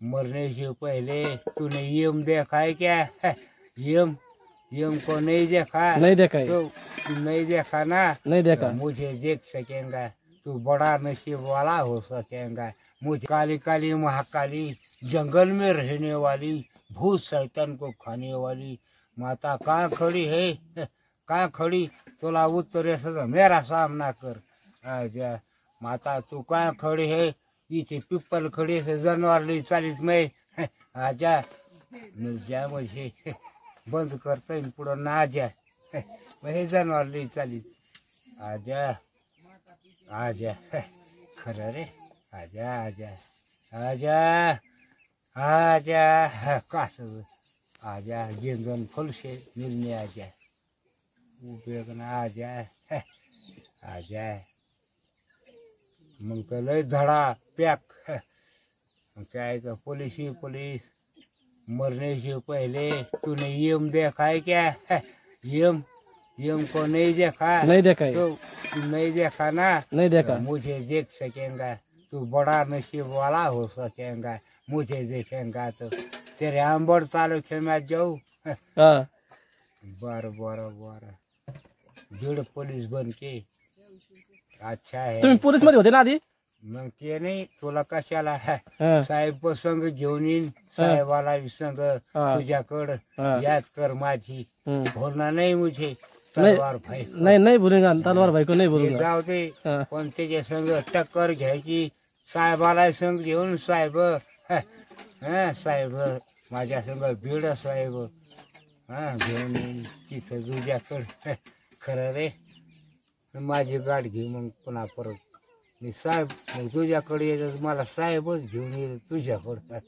मरने से पहले तूने यम देखा है क्या? यम यम को नहीं देखा? नहीं देखा है। तो तू नहीं देखा ना? नहीं देखा। तो मुझे देख सकेगा, तू बड़ा नसीब वाला हो सकेगा। मुझे काली काली महाकाली जंगल में रहने वाली भूत शैतान को खाने वाली माता कहाँ खड़ी है? कहाँ खड़ी? तोला उत्तर तो मेरा सामना कर। आजा माता, तू कहाँ खड़ी है? इथे पिप्पल खड़ी है, जनावर चालीत मैं। आजा जा, मुझे बंद करता पुढं ना आजा, हे जनावर चालीत। आजा आजा खरं रे, आजा आजा आजा आजा कास आजा गेंदन फुलशे मिलने आजा उपयोग ना आजा आजा। मग तर लय धडा पॅक। काय का पुलिस ही पुलिस, मरने से पहले तूने यम देखा है क्या? यम यम को नहीं देखा? नहीं देखा है। तो तू नहीं देखा ना? नहीं देखा। तो मुझे देख सकेगा, तू बड़ा नसीब वाला हो सकेगा। मुझे देखेगा तो तेरे आंबड़ तालुके में जाऊ। हाँ। बर बर बर जुड़ पुलिस बन के अच्छा है। तुम्ही पोलीस मध्ये होते ना आधी? मग ते नाही तुला कशाला हा. साहेब संघ घेऊन येईन, साहेबाला संघ तुझ्याकडं हा. याद कर माझी। हम्म. भूलना नहीं मुझे तलवार भाई। नहीं नहीं भूलेगा, तलवार भाई को नहीं ते भूलूंगा। जाऊ दे, हा. पण त्याच्या संघ टक्कर घ्यायची। साहेबाला संघ घेऊन साहेब साहेब माझ्या संघ भिड साहेब घेऊन येईन तिथं तुझ्याकडं। खरं रे, माझी गाठ घे मग पुन्हा परत मी साहेब मग तुझ्याकडे येत, मला साहेबच घेऊन येत तुझ्याकडं।